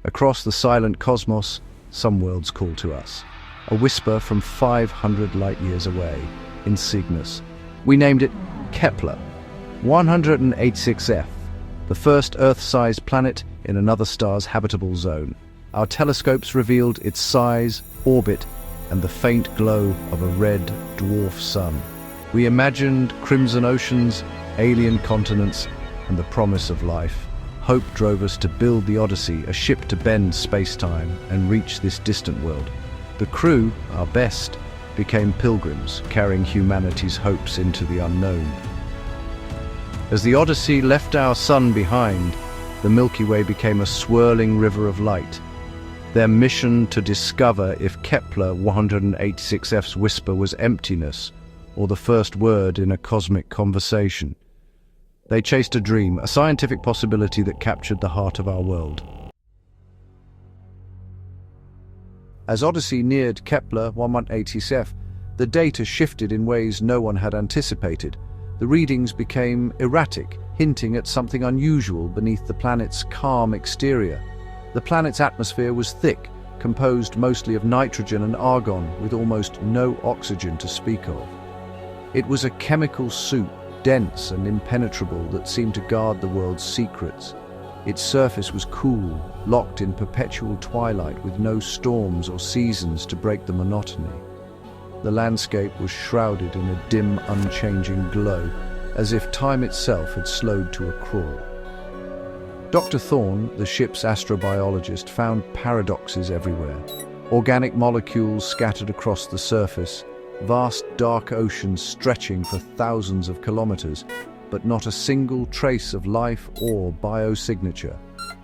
Across the silent cosmos, some worlds call to us. A whisper from 500 light-years away, in Cygnus. We named it Kepler 186f, the first Earth-sized planet in another star's habitable zone. Our telescopes revealed its size, orbit, and the faint glow of a red dwarf sun. We imagined crimson oceans, alien continents, and the promise of life. Hope drove us to build the Odyssey, a ship to bend space-time and reach this distant world. The crew, our best, became pilgrims, carrying humanity's hopes into the unknown. As the Odyssey left our sun behind, the Milky Way became a swirling river of light. Their mission to discover if Kepler 186f's whisper was emptiness or the first word in a cosmic conversation. They chased a dream, a scientific possibility that captured the heart of our world. As Odyssey neared Kepler 186f, the data shifted in ways no one had anticipated. The readings became erratic, hinting at something unusual beneath the planet's calm exterior. The planet's atmosphere was thick, composed mostly of nitrogen and argon, with almost no oxygen to speak of. It was a chemical soup, dense and impenetrable, that seemed to guard the world's secrets. Its surface was cool, locked in perpetual twilight with no storms or seasons to break the monotony. The landscape was shrouded in a dim, unchanging glow, as if time itself had slowed to a crawl. Dr. Thorne, the ship's astrobiologist, found paradoxes everywhere. Organic molecules scattered across the surface, vast dark oceans stretching for thousands of kilometers, but not a single trace of life or biosignature.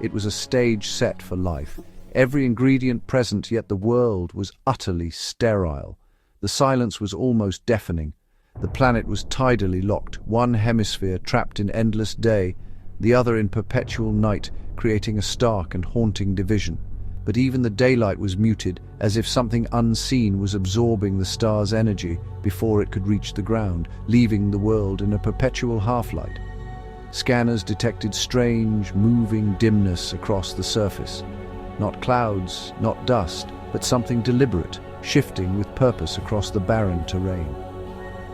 It was a stage set for life. Every ingredient present, yet the world was utterly sterile. The silence was almost deafening. The planet was tidally locked, one hemisphere trapped in endless day, the other in perpetual night, creating a stark and haunting division. But even the daylight was muted, as if something unseen was absorbing the star's energy before it could reach the ground, leaving the world in a perpetual half-light. Scanners detected strange, moving dimness across the surface. Not clouds, not dust, but something deliberate, shifting with purpose across the barren terrain.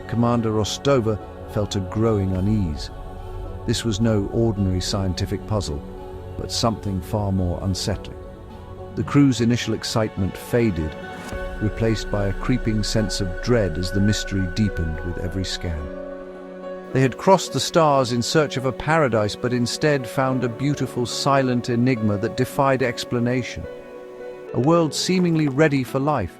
Commander Rostova felt a growing unease. This was no ordinary scientific puzzle, but something far more unsettling. The crew's initial excitement faded, replaced by a creeping sense of dread as the mystery deepened with every scan. They had crossed the stars in search of a paradise, but instead found a beautiful, silent enigma that defied explanation. A world seemingly ready for life,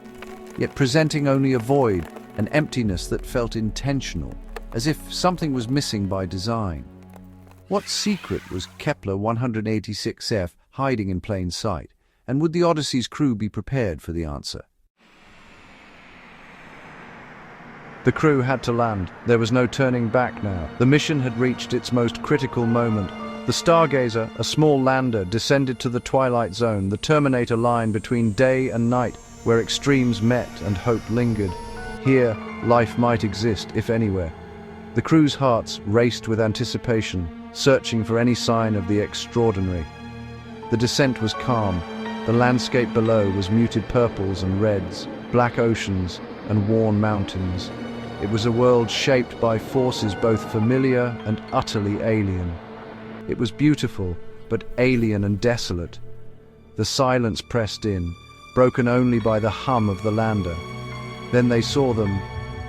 yet presenting only a void, an emptiness that felt intentional, as if something was missing by design. What secret was Kepler 186f hiding in plain sight? And would the Odyssey's crew be prepared for the answer? The crew had to land. There was no turning back now. The mission had reached its most critical moment. The Stargazer, a small lander, descended to the twilight zone, the terminator line between day and night, where extremes met and hope lingered. Here, life might exist, if anywhere. The crew's hearts raced with anticipation, searching for any sign of the extraordinary. The descent was calm. The landscape below was muted purples and reds, black oceans and worn mountains. It was a world shaped by forces both familiar and utterly alien. It was beautiful, but alien and desolate. The silence pressed in, broken only by the hum of the lander. Then they saw them,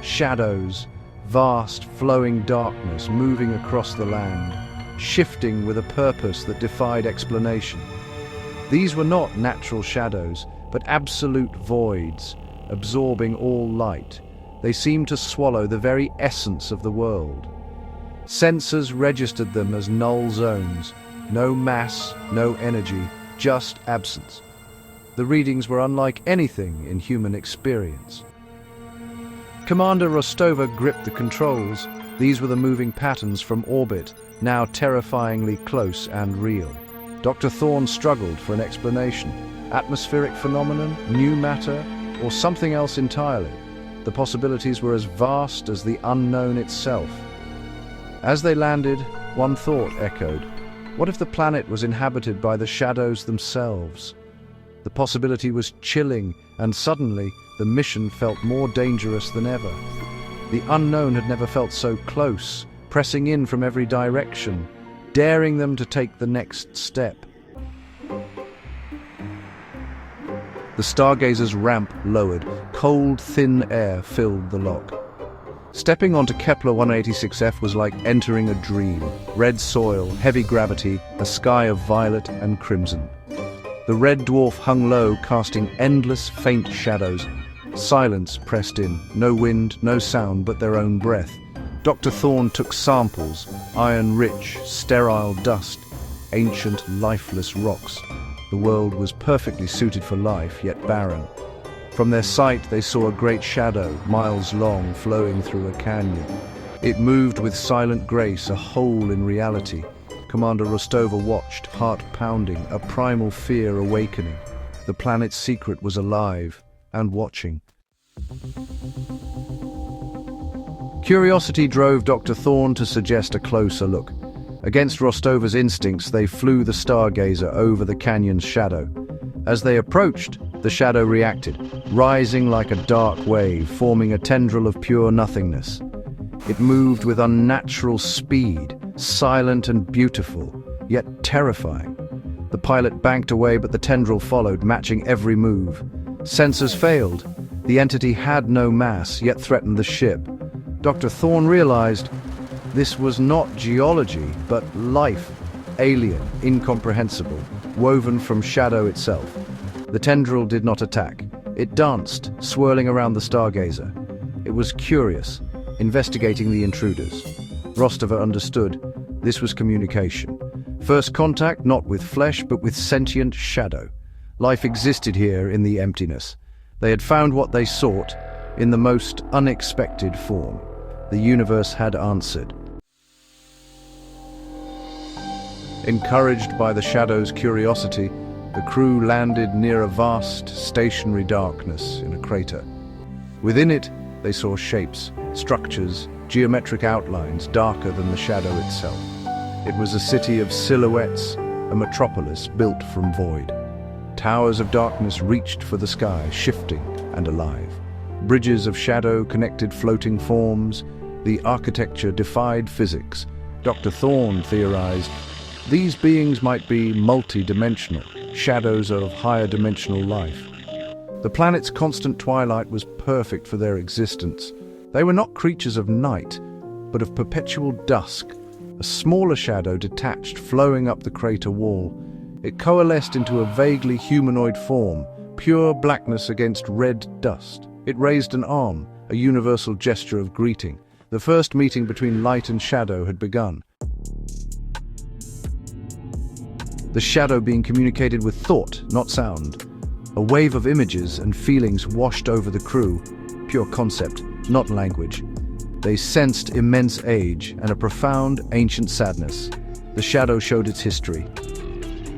shadows, vast flowing darkness moving across the land, shifting with a purpose that defied explanation. These were not natural shadows, but absolute voids, absorbing all light. They seemed to swallow the very essence of the world. Sensors registered them as null zones. No mass, no energy, just absence. The readings were unlike anything in human experience. Commander Rostova gripped the controls. These were the moving patterns from orbit, now terrifyingly close and real. Dr. Thorne struggled for an explanation. Atmospheric phenomenon, new matter, or something else entirely? The possibilities were as vast as the unknown itself. As they landed, one thought echoed. What if the planet was inhabited by the shadows themselves? The possibility was chilling, and suddenly the mission felt more dangerous than ever. The unknown had never felt so close, pressing in from every direction, daring them to take the next step. The stargazer's ramp lowered. Cold, thin air filled the lock. Stepping onto Kepler 186f was like entering a dream. Red soil, heavy gravity, a sky of violet and crimson. The red dwarf hung low, casting endless, faint shadows. Silence pressed in. No wind, no sound but their own breath. Dr. Thorne took samples, iron-rich, sterile dust, ancient, lifeless rocks. The world was perfectly suited for life, yet barren. From their sight, they saw a great shadow, miles long, flowing through a canyon. It moved with silent grace, a hole in reality. Commander Rostova watched, heart pounding, a primal fear awakening. The planet's secret was alive and watching. Curiosity drove Dr. Thorne to suggest a closer look. Against Rostova's instincts, they flew the stargazer over the canyon's shadow. As they approached, the shadow reacted, rising like a dark wave, forming a tendril of pure nothingness. It moved with unnatural speed, silent and beautiful, yet terrifying. The pilot banked away, but the tendril followed, matching every move. Sensors failed. The entity had no mass, yet threatened the ship. Dr. Thorne realized this was not geology, but life, alien, incomprehensible, woven from shadow itself. The tendril did not attack. It danced, swirling around the stargazer. It was curious, investigating the intruders. Rostova understood this was communication. First contact not with flesh, but with sentient shadow. Life existed here in the emptiness. They had found what they sought in the most unexpected form. The universe had answered. Encouraged by the shadow's curiosity, the crew landed near a vast, stationary darkness in a crater. Within it, they saw shapes, structures, geometric outlines darker than the shadow itself. It was a city of silhouettes, a metropolis built from void. Towers of darkness reached for the sky, shifting and alive. Bridges of shadow connected floating forms. The architecture defied physics. Dr. Thorne theorized these beings might be multi-dimensional, shadows of higher dimensional life. The planet's constant twilight was perfect for their existence. They were not creatures of night, but of perpetual dusk. A smaller shadow detached, flowing up the crater wall. It coalesced into a vaguely humanoid form, pure blackness against red dust. It raised an arm, a universal gesture of greeting. The first meeting between light and shadow had begun. The shadow being communicated with thought, not sound. A wave of images and feelings washed over the crew, pure concept, not language. They sensed immense age and a profound, ancient sadness. The shadow showed its history.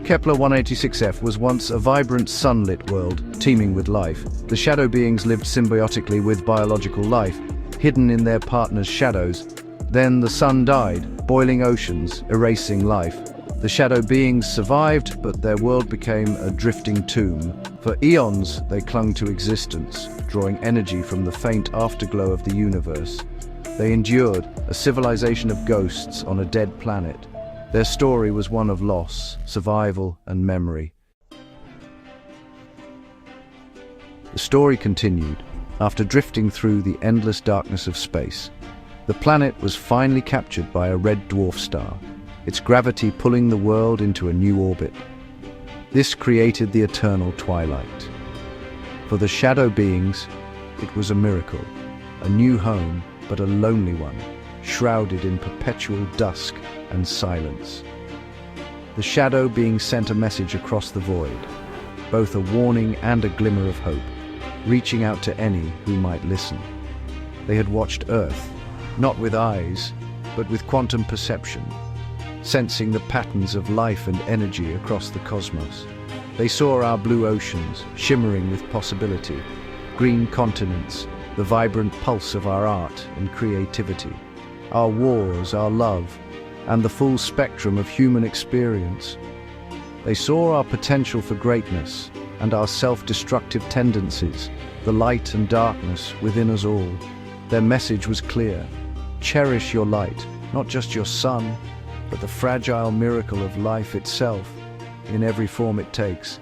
Kepler 186f was once a vibrant, sunlit world, teeming with life. The shadow beings lived symbiotically with biological life, hidden in their partners' shadows. Then the sun died, boiling oceans, erasing life. The shadow beings survived, but their world became a drifting tomb. For eons, they clung to existence, drawing energy from the faint afterglow of the universe. They endured, a civilization of ghosts on a dead planet. Their story was one of loss, survival, and memory. The story continued. After drifting through the endless darkness of space, the planet was finally captured by a red dwarf star, its gravity pulling the world into a new orbit. This created the eternal twilight. For the shadow beings, it was a miracle, a new home, but a lonely one, shrouded in perpetual dusk and silence. The shadow being sent a message across the void, both a warning and a glimmer of hope, reaching out to any who might listen. They had watched Earth, not with eyes, but with quantum perception, sensing the patterns of life and energy across the cosmos. They saw our blue oceans, shimmering with possibility, green continents, the vibrant pulse of our art and creativity, our wars, our love, and the full spectrum of human experience. They saw our potential for greatness and our self-destructive tendencies, the light and darkness within us all. Their message was clear: cherish your light, not just your sun, but the fragile miracle of life itself, in every form it takes.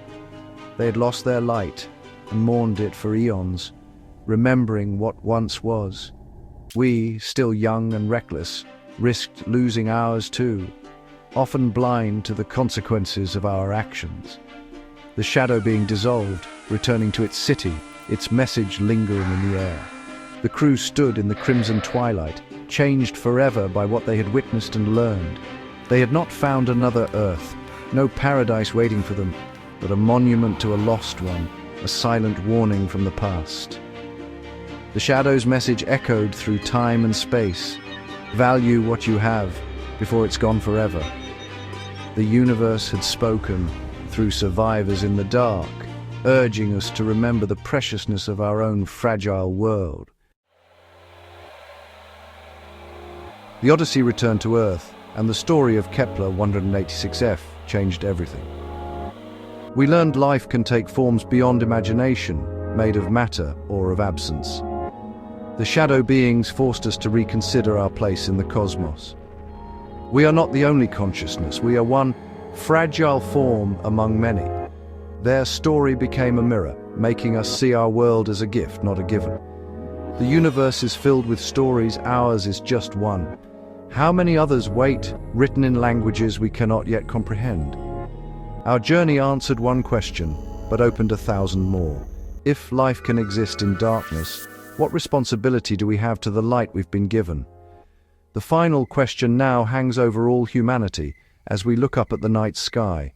They had lost their light and mourned it for eons, remembering what once was. We, still young and reckless, risked losing ours too, often blind to the consequences of our actions. The shadow being dissolved, returning to its city, its message lingering in the air. The crew stood in the crimson twilight, changed forever by what they had witnessed and learned. They had not found another Earth, no paradise waiting for them, but a monument to a lost one, a silent warning from the past. The shadow's message echoed through time and space: value what you have before it's gone forever. The universe had spoken through survivors in the dark, urging us to remember the preciousness of our own fragile world. The Odyssey returned to Earth, and the story of Kepler 186f changed everything. We learned life can take forms beyond imagination, made of matter or of absence. The shadow beings forced us to reconsider our place in the cosmos. We are not the only consciousness, we are one fragile form among many. Their story became a mirror, making us see our world as a gift, not a given. The universe is filled with stories, ours is just one. How many others wait, written in languages we cannot yet comprehend? Our journey answered one question, but opened 1,000 more. If life can exist in darkness, what responsibility do we have to the light we've been given? The final question now hangs over all humanity as we look up at the night sky.